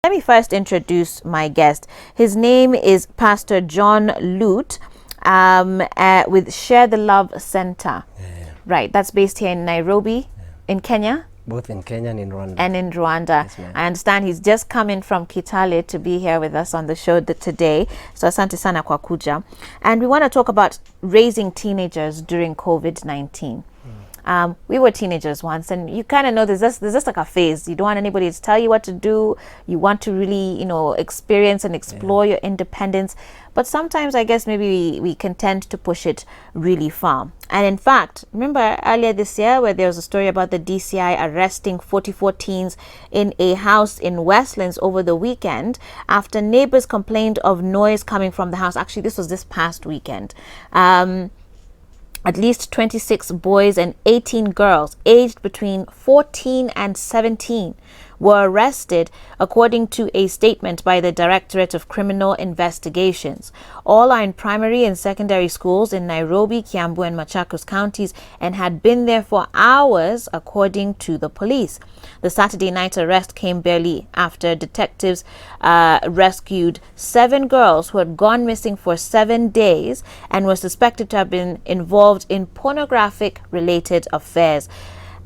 Let me first introduce my guest. His name is Pastor John Lute with Share the Love Center. Right, that's based here in Nairobi, in Kenya. Both in Kenya and in Rwanda. And in Rwanda. Yes, ma'am. I understand he's just come in from Kitale to be here with us on the show today. So asante sana kwa kuja. And we want to talk about raising teenagers during COVID-19. We were teenagers once, and you kind of know there's just like a phase. You don't want anybody to tell you what to do. You want to really, experience and explore your independence. But sometimes I guess maybe we can tend to push it really far. And in fact, remember earlier this year where there was a story about the DCI arresting 44 teens in a house in Westlands over the weekend after neighbors complained of noise coming from the house. Actually, this was this past weekend. At least 26 boys and 18 girls aged between 14 and 17 were arrested, according to a statement by the Directorate of Criminal Investigations. All are in primary and secondary schools in Nairobi, Kiambu, and Machakos counties and had been there for hours, according to the police. The Saturday night arrest came barely after detectives rescued 7 girls who had gone missing for 7 days and were suspected to have been involved in pornographic-related affairs.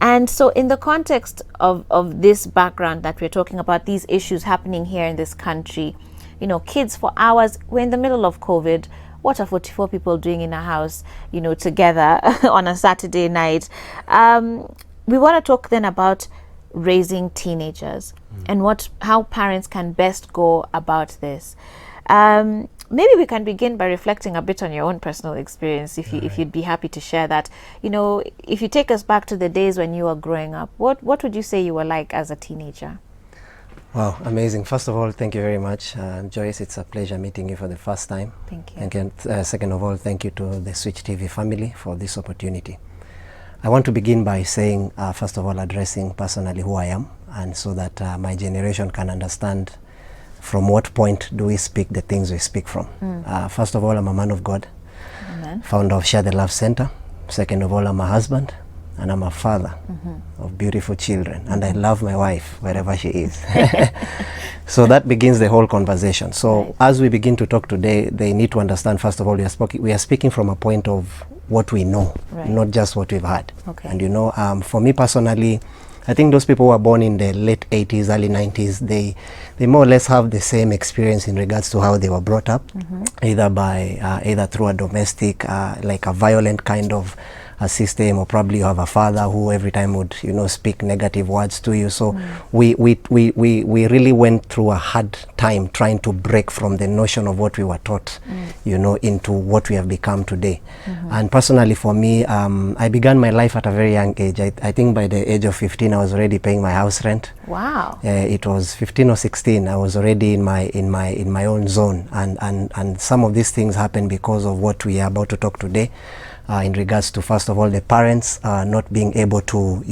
And so in the context of this background that we're talking about, these issues happening here in this country, kids for hours, we're in the middle of COVID. What are 44 people doing in a house, together on a Saturday night? We want to talk then about raising teenagers and how parents can best go about this. Maybe we can begin by reflecting a bit on your own personal experience, if you'd be happy to share that. If you take us back to the days when you were growing up, what would you say you were like as a teenager? Wow, amazing. First of all, thank you very much, Joyce. It's a pleasure meeting you for the first time. Thank you. And second of all, thank you to the Switch TV family for this opportunity. I want to begin by saying, first of all, addressing personally who I am, and so that my generation can understand from what point do we speak the things we speak from. First of all, I'm a man of God. Amen. Founder of Share the Love Center. Second of all, I'm a husband and I'm a father of beautiful children, and I love my wife wherever she is. So that begins the whole conversation. So as we begin to talk today, they need to understand, first of all, we are speaking from a point of what we know, not just what we've had. Okay. And for me personally, I think those people who were born in the late 80s, early 90s, they more or less have the same experience in regards to how they were brought up, either through a domestic, like a violent kind of a system, or probably you have a father who every time would, speak negative words to you. So we really went through a hard time trying to break from the notion of what we were taught, into what we have become today. And personally for me, I began my life at a very young age. I think by the age of 15, I was already paying my house rent. Wow. It was 15 or 16. I was already in my own zone, and some of these things happened because of what we are about to talk today. In regards to, first of all, the parents not being able to,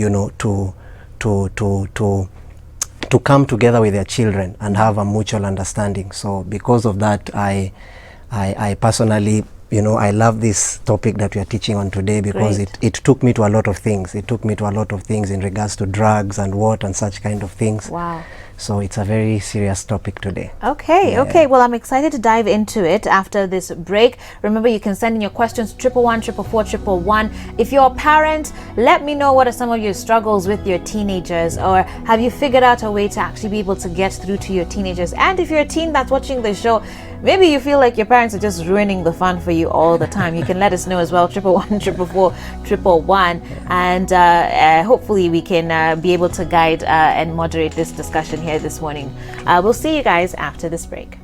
to come together with their children and have a mutual understanding. So because of that, I personally, I love this topic that we are teaching on today, because it took me to a lot of things. It took me to a lot of things in regards to drugs and what and such kind of things. Wow. So it's a very serious topic today. Okay, okay. Well, I'm excited to dive into it after this break. Remember, you can send in your questions, 111 444 111. If you're a parent, let me know what are some of your struggles with your teenagers, or have you figured out a way to actually be able to get through to your teenagers? And if you're a teen that's watching the show, maybe you feel like your parents are just ruining the fun for you all the time. You can let us know as well, 111 444 111. And hopefully we can be able to guide and moderate this discussion here this morning. We'll see you guys after this break.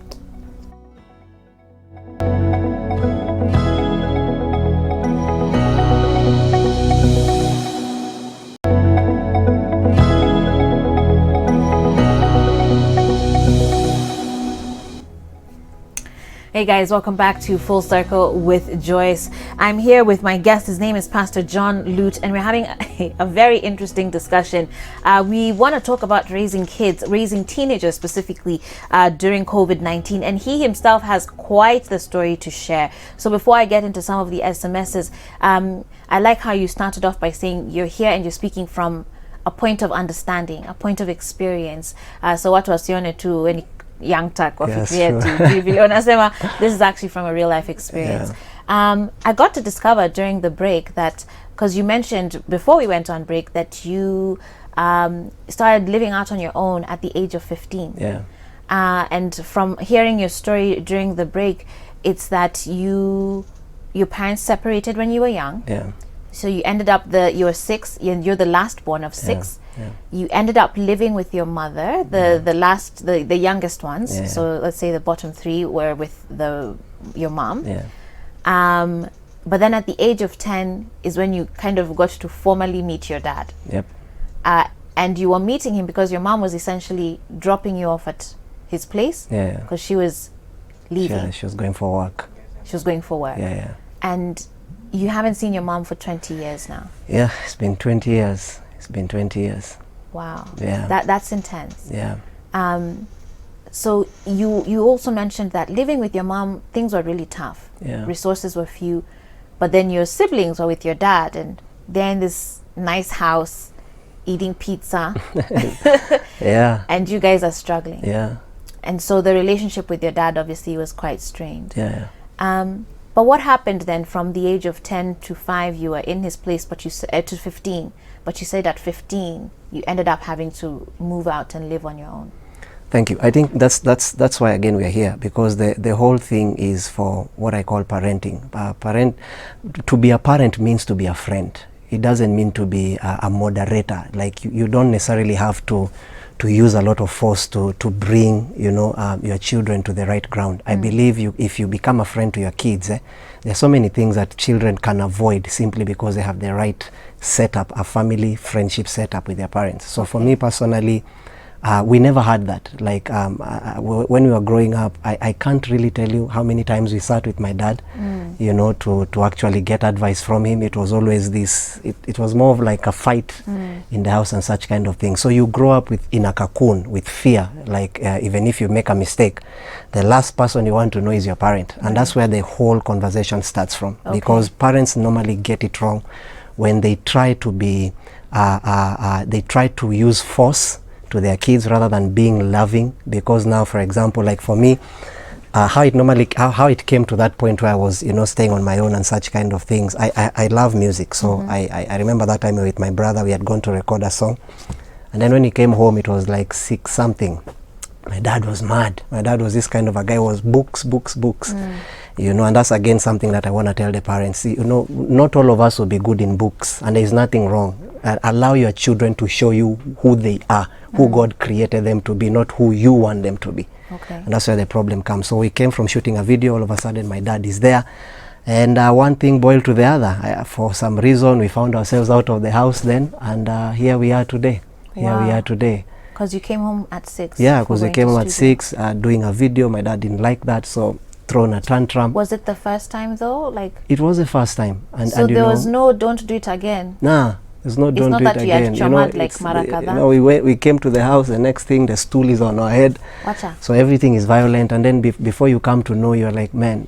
Hey guys, welcome back to Full Circle with Joyce. I'm here with my guest. His name is Pastor John Lute, and we're having a very interesting discussion. We want to talk about raising kids, raising teenagers specifically during COVID-19, and he himself has quite the story to share. So before I get into some of the SMSs, I like how you started off by saying you're here and you're speaking from a point of understanding, a point of experience. So watu wasione tu weni young tech wafikirie ati vile unasema, this is actually from a real life experience. I got to discover during the break that, because you mentioned before we went on break that you started living out on your own at the age of 15. Yeah. And from hearing your story during the break, it's that your parents separated when you were young. Yeah. So you ended up you were 6, you're the last born of 6. Yeah. You ended up living with your mother, the youngest ones. Yeah. So let's say the bottom 3 were with your mom. Yeah. But then at the age of 10 is when you kind of got to formally meet your dad. Yep. And you were meeting him because your mom was essentially dropping you off at his place. Yeah. Because she was leaving. Yeah, she was going for work. She was going for work. Yeah, yeah. And you haven't seen your mom for 20 years now. Yeah, it's been 20 years. It's been 20 years. Wow. Yeah. That's intense. Yeah. So you also mentioned that living with your mom, things were really tough. Yeah. Resources were few. But then your siblings were with your dad, and they're in this nice house eating pizza. Yeah. And you guys are struggling. Yeah. And so the relationship with your dad obviously was quite strained. Yeah. But what happened then from the age of 10 to 5, you were in his place, but you said to 15, but you said at 15, you ended up having to move out and live on your own. Thank you. I think that's why again we are here, because the whole thing is for what I call parenting. To be a parent means to be a friend. It doesn't mean to be a moderator. Like you don't necessarily have to use a lot of force to bring your children to the right ground. I believe if you become a friend to your kids, there are so many things that children can avoid simply because they have the right setup, a family friendship setup with their parents. So for me personally, we never had that. Like when we were growing up, I can't really tell you how many times we sat with my dad, to actually get advice from him. It was always this, it was more of like a fight in the house and such kind of thing. So you grow up in a cocoon with fear, like even if you make a mistake, the last person you want to know is your parent. And that's where the whole conversation starts from. Okay. Because parents normally get it wrong when they try to be, they try to use force to their kids rather than being loving. Because now, for example, like for me, how it came to that point where I was staying on my own and such kind of things, I love music. So I remember that time with my brother, we had gone to record a song, and then when he came home it was like 6 something. My dad was mad. My dad was this kind of a guy who was books. And that's again something that I want to tell the parents. Not all of us will be good in books, and there is nothing wrong. Allow your children to show you who they are, who God created them to be, not who you want them to be. Okay. And that's where the problem comes. So we came from shooting a video, all of a sudden my dad is there, and one thing boiled to the other. For some reason we found ourselves out of the house then, and here we are today. Because you came home at 6. Yeah, because we came home at 6 doing a video. My dad didn't like that, so thrown a tantrum. Was it the first time though? It was the first time. So there was no don't do it again? Nah. It's not don't do it again. We came to the house, the next thing the stool is on our head. Watcha. So everything is violent, and then before you come to know, you're like, man,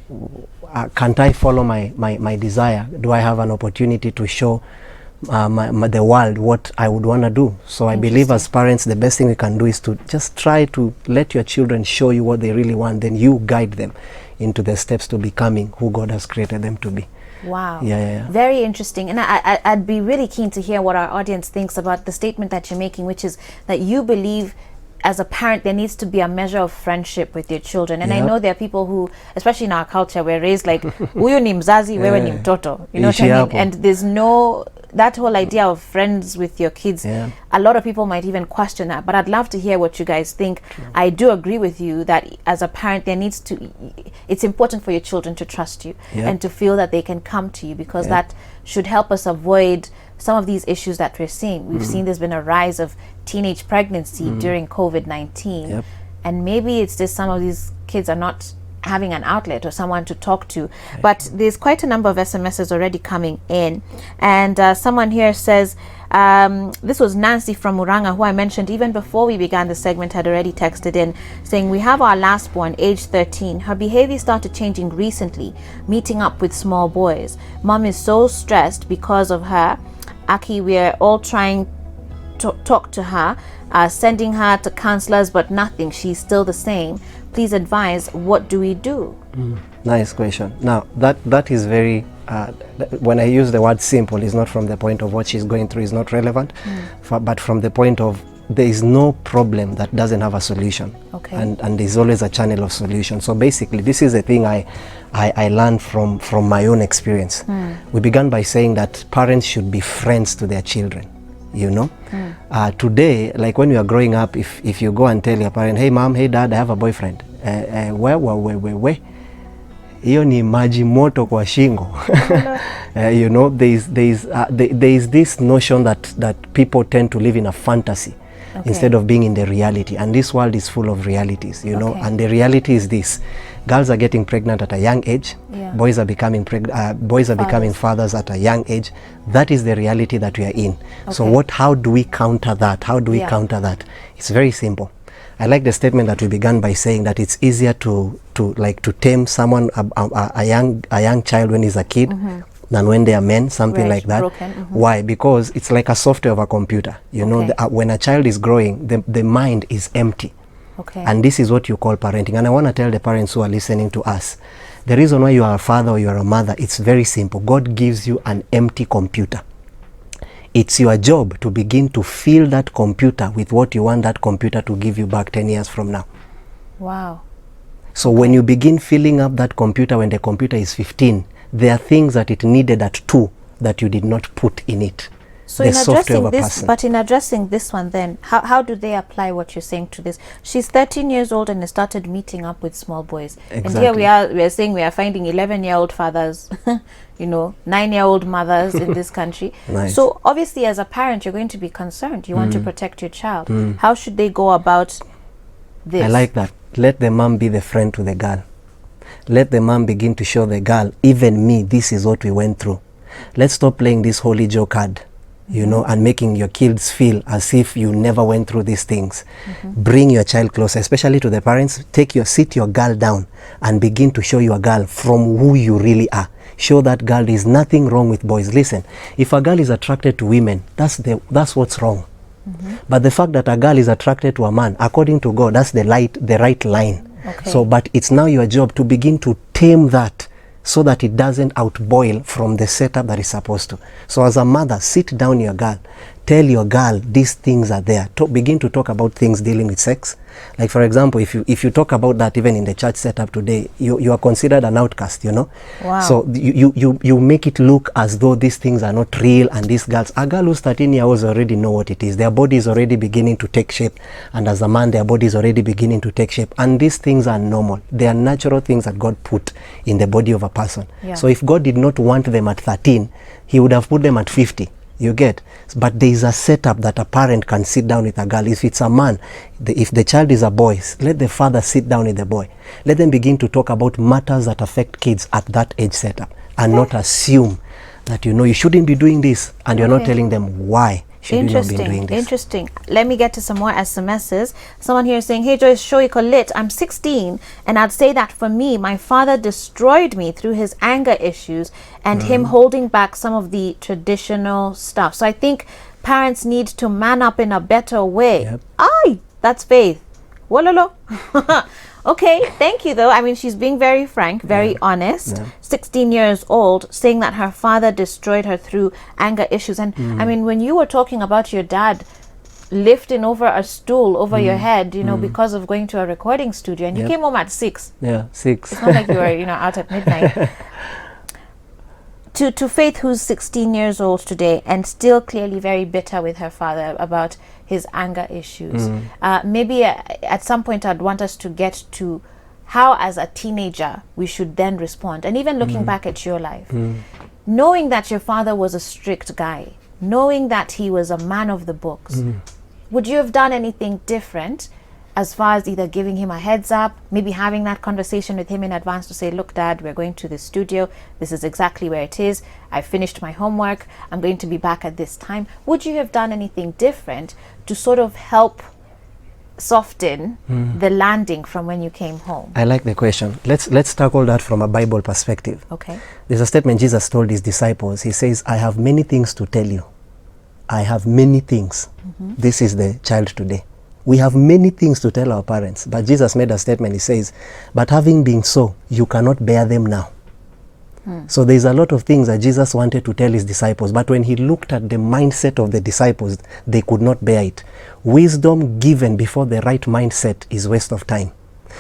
can't I follow my desire? Do I have an opportunity to show the world what I would want to do? So I believe as parents, the best thing we can do is to just try to let your children show you what they really want, then you guide them into the steps to becoming who God has created them to be. Wow. Yeah. Very interesting. And I'd be really keen to hear what our audience thinks about the statement that you're making, which is that you believe as a parent there needs to be a measure of friendship with your children. And I know there are people who, especially in our culture, we're raised like huyu ni mzazi, wewe ni mtoto. You know what I mean? And there's that whole idea of friends with your kids. A lot of people might even question that, but I'd love to hear what you guys think. I do agree with you that as a parent it's important for your children to trust you and to feel that they can come to you, because that should help us avoid some of these issues that we're seeing. We've seen there's been a rise of teenage pregnancy during COVID-19, and maybe it's just some of these kids are not having an outlet or someone to talk to. But there's quite a number of SMSs already coming in, and someone here says, this was Nancy from Muranga, who I mentioned even before we began the segment, had already texted in saying, we have our last born, age 13. Her behavior started changing recently, meeting up with small boys. Mom is so stressed because of her. Aki, we're all trying talk to her, sending her to counselors, but nothing. She's still the same. Please advise, what do we do? Nice question. Now, that is very, when I use the word simple, it's not from the point of what she's going through is not relevant, but from the point of there is no problem that doesn't have a solution. Okay. And there's always a channel of solution. So basically, this is the thing I learned from my own experience. We began by saying that parents should be friends to their children. You know, today, like when you are growing up, if you go and tell your parent, hey mom, hey dad, I have a boyfriend, we hiyo ni maji moto kwa shingo. You know, there is this notion that people tend to live in a fantasy instead of being in the reality, and this world is full of realities, you know, and the reality is this: girls are getting pregnant at a young age, boys are becoming becoming fathers at a young age. That is the reality that we are in. So how do we counter that? How do we counter that? It's very simple. I like the statement that we began by saying that it's easier to tame someone, a young child when he's a kid, than when they are men, something like that. Why? Because it's like a software of a computer. You know, when a child is growing, the mind is empty. And this is what you call parenting. And I want to tell the parents who are listening to us, the reason why you are a father or you are a mother, it's very simple. God gives you an empty computer. It's your job to begin to fill that computer with what you want that computer to give you back 10 years from now. Wow. So when you begin filling up that computer when the computer is 15, there are things that it needed at 2 that you did not put in it. So in addressing this, but in addressing this one then, how do they apply what you're saying to this? She's 13 years old and has started meeting up with small boys. And here we are saying we are finding 11-year-old fathers, you know, 9-year-old mothers in this country. So obviously as a parent, you're going to be concerned. You want to protect your child. How should they go about this? I like that. Let the mom be the friend to the girl. Let the mom begin to show the girl, even me, this is what we went through. Let's stop playing this holy Joe card, you know, and making your kids feel as if you never went through these things. Bring your child closer, especially to the parents. Sit your girl down and begin to show your girl from who you really are. Show that girl there is nothing wrong with boys. Listen, if a girl is attracted to women, that's what's wrong. But the fact that a girl is attracted to a man, according to God, that's the right line. So, but it's now your job to begin to tame that so that it doesn't outboil from the setup that is supposed to. So as a mother, sit down your girl. Tell your girl these things are there. Begin to talk about things dealing with sex. Like for example, if you talk about that even in the church setup today, you are considered an outcast, you know. Wow. So you make it look as though these things are not real, and these girls, a girl who's 13 years old already know what it is. Their body is already beginning to take shape, and as a man, their body is already beginning to take shape. And these things are normal. They are natural things that God put in the body of a person. So if God did not want them at 13, He would have put them at 50. You get? But there is a setup that a parent can sit down with a girl. If it's a man, if the child is a boy, let the father sit down with the boy. Let them begin to talk about matters that affect kids at that age setup, and not assume that, you know, you shouldn't be doing this, and you're not telling them why should you not be doing this. Interesting. Let me get to some more SMSs. Someone here is saying, hey Joyce, Shoiko lit. I'm 16 and I'd say that for me, my father destroyed me through his anger issues and him holding back some of the traditional stuff. So I think parents need to man up in a better way. Aye, that's faith. Wololo. Okay, thank you though. I mean, she's being very frank, very honest. 16 years old, saying that her father destroyed her through anger issues. And I mean, when you were talking about your dad lifting over a stool over your head, you know, because of going to a recording studio, and you came home at 6. Yeah, 6. It's not like you were, you know, out at midnight. To Faith, who's 16 years old today and still clearly very bitter with her father about his anger issues. Maybe at some point I'd want us to get to how as a teenager we should then respond. And even looking back at your life, knowing that your father was a strict guy, knowing that he was a man of the books, would you have done anything different as far as either giving him a heads up, maybe having that conversation with him in advance to say, look, Dad, we're going to the studio. This is exactly where it is. I finished my homework. I'm going to be back at this time. Would you have done anything different to sort of help soften the landing from when you came home? I like the question. Let's tackle that from a Bible perspective. Okay. There's a statement Jesus told his disciples. He says, I have many things to tell you, I have many things. This is the child today. We have many things to tell our parents, but Jesus made a statement. He says, but having been so, you cannot bear them now. So there's a lot of things that Jesus wanted to tell his disciples, but when he looked at the mindset of the disciples, they could not bear it. Wisdom given before the right mindset is waste of time.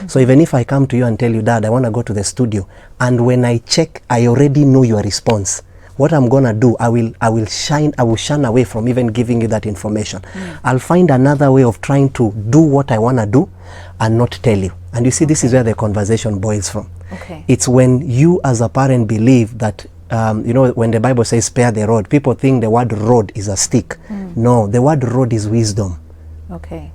So even if I come to you and tell you, Dad, I want to go to the studio, and when I check, I already know your response. What I'm gonna do, I will shun away from even giving you that information. I'll find another way of trying to do what I wanna do and not tell you. And you see, this is where the conversation boils from. Okay. It's when you as a parent believe that, you know, when the Bible says spare the rod, people think the word rod is a stick. No, the word rod is wisdom. Okay.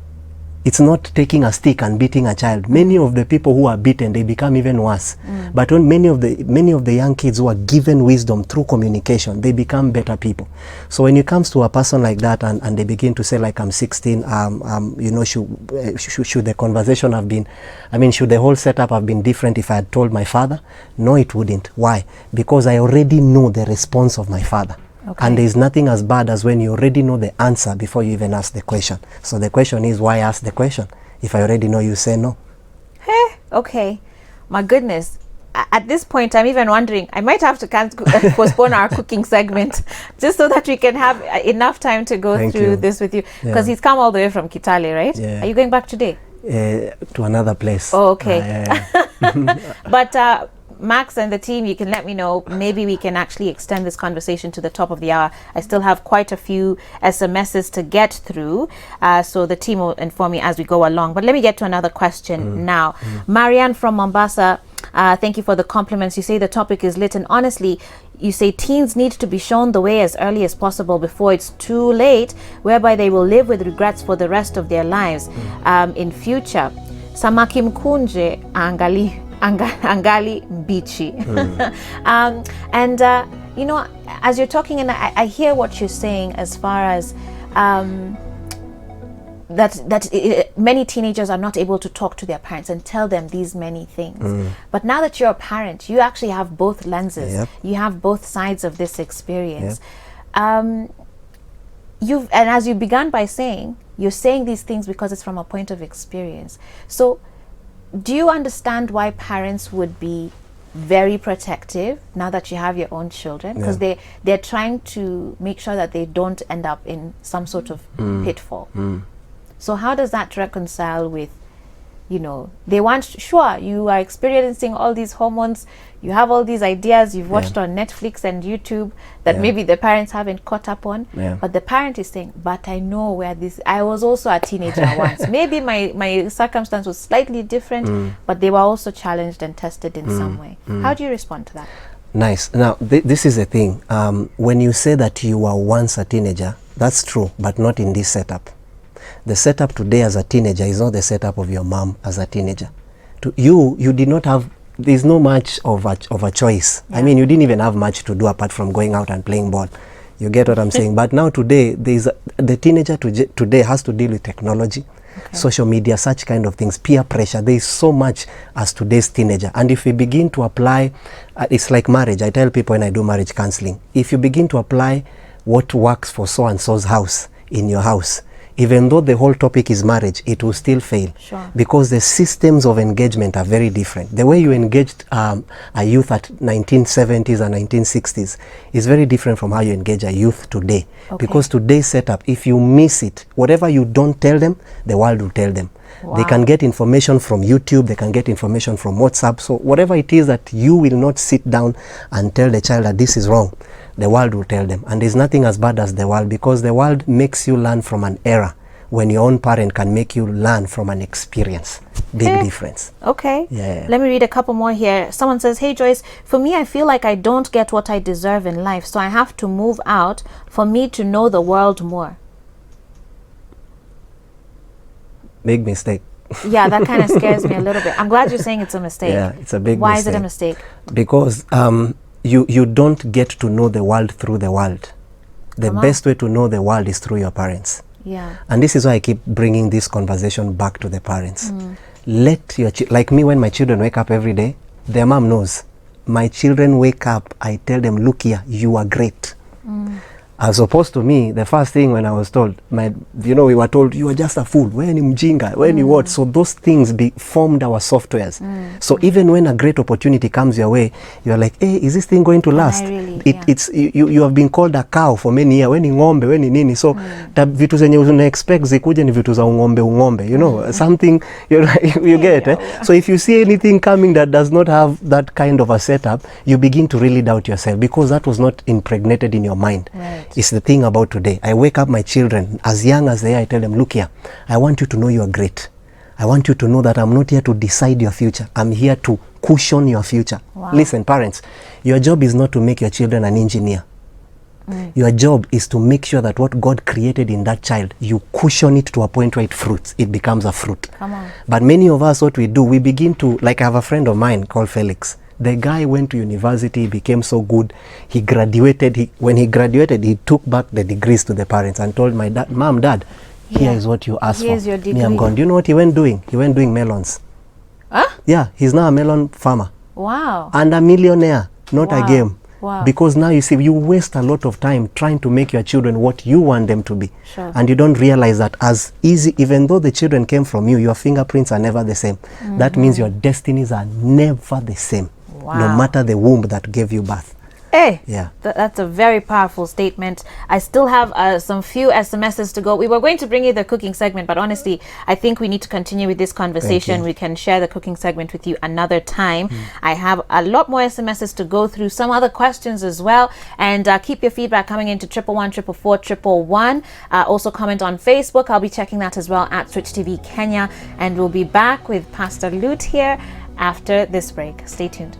It's not taking a stick and beating a child. Many of the people who are beaten, they become even worse. But when many of the young kids who are given wisdom through communication, they become better people. So when it comes to a person like that, and they begin to say, like, I'm 16, you know, should the conversation have been, I mean, should the whole setup have been different if I had told my father? No, it wouldn't. Why? Because I already know the response of my father. Okay. And there's nothing as bad as when you already know the answer before you even ask the question. So the question is, why ask the question? If I already know, you say no. Hey, okay. My goodness. At this point, I'm even wondering, I might have to postpone our cooking segment just so that we can have enough time to go through this with you. Because he's come all the way from Kitale, right? Yeah. Are you going back today? To another place. Oh, okay. But Max and the team, you can let me know. Maybe we can actually extend this conversation to the top of the hour. I still have quite a few SMSs to get through, so the team will inform me as we go along. But let me get to another question now. Marianne from Mombasa, thank you for the compliments. You say the topic is lit, and honestly, you say teens need to be shown the way as early as possible before it's too late, whereby they will live with regrets for the rest of their lives in future. Samaki mkunje angali mbichi. And you know, as you're talking, and I hear what you're saying as far as many teenagers are not able to talk to their parents and tell them these many things. But now that you're a parent, you actually have both lenses. Yep. You have both sides of this experience. And as you began by saying, you're saying these things because it's from a point of experience. So do you understand why parents would be very protective now that you have your own children? Because they're trying to make sure that they don't end up in some sort of pitfall. So how does that reconcile with, you know, they want, sure, you are experiencing all these hormones, you have all these ideas you've watched on Netflix and YouTube that maybe the parents haven't caught up on, but the parent is saying, but I know where this, I was also a teenager once. Maybe my circumstance was slightly different, but they were also challenged and tested in some way. How do you respond to that? Nice. Now, this is the thing. When you say that you were once a teenager, that's true, but not in this setup. The setup today as a teenager is not the setup of your mom as a teenager. You did not have, there's no much of a choice. I mean, you didn't even have much to do apart from going out and playing ball. You get what I'm saying? But now today, the teenager today has to deal with technology, social media, such kind of things, peer pressure. There is so much as today's teenager. And if we begin to apply, it's like marriage. I tell people when I do marriage counseling, if you begin to apply what works for so-and-so's house in your house, even though the whole topic is marriage, it will still fail. Sure. Because the systems of engagement are very different. The way you engaged a youth at 1970s and 1960s is very different from how you engage a youth today. Because today's setup, if you miss it, whatever you don't tell them, the world will tell them. Wow. They can get information from YouTube, they can get information from WhatsApp. So whatever it is that you will not sit down and tell the child that this is wrong, the world will tell them. And there's nothing as bad as the world, because the world makes you learn from an error when your own parent can make you learn from an experience. Big difference. Okay. Yeah. Let me read a couple more here. Someone says, hey Joyce, for me, I feel like I don't get what I deserve in life, so I have to move out for me to know the world more. Big mistake. Yeah, that kind of scares me a little bit. I'm glad you're saying it's a mistake. Yeah, it's a big Why mistake. Is it a mistake? Because you don't get to know the world through the world. The best way to know the world is through your parents. Yeah. And this is why I keep bringing this conversation back to the parents. Let your like me, when my children wake up every day, their mom knows. My children wake up, I tell them, look here, you are great. As opposed to me, the first thing when I was told, we were told, you are just a fool, when you mjinga, when you what. So those things formed our softwares. So even when a great opportunity comes your way, you are like, hey, is this thing going to last? It's you have been called a cow for many years, when ng'ombe, when nini. So vitu zenye una expect zikuje ni vitu za ung'ombe, you know, something you get. So if you see anything coming that does not have that kind of a setup, you begin to really doubt yourself, because that was not impregnated in your mind. It's the thing about today. I wake up my children as young as they are. I tell them, look here, I want you to know you are great. I want you to know that I'm not here to decide your future. I'm here to cushion your future. Listen, parents, your job is not to make your children an engineer. Your job is to make sure that what God created in that child, you cushion it to a point where it becomes a fruit. Come on. But many of us, what we do, we begin to, like I have a friend of mine called Felix. The guy went to university, became so good. He graduated. When he graduated, he took back the degrees to the parents and told my dad, Mom, Dad, here is what you asked Here's for. your degree. Me, I'm gone. Do you know what he went doing? He went doing melons. Huh? Yeah, he's now a melon farmer. Wow. And a millionaire, not a game. Wow. Because now you see, you waste a lot of time trying to make your children what you want them to be. Sure. And you don't realize that as easy, even though the children came from you, your fingerprints are never the same. That means your destinies are never the same. Wow. No matter the womb that gave you birth. Hey, Yeah. That's a very powerful statement. I still have some few SMSs to go. We were going to bring you the cooking segment, but honestly, I think we need to continue with this conversation. We can share the cooking segment with you another time. I have a lot more SMSs to go through, some other questions as well. And keep your feedback coming into 111 also comment on Facebook. I'll be checking that as well at Switch TV Kenya. And we'll be back with Pastor Lute here after this break. Stay tuned.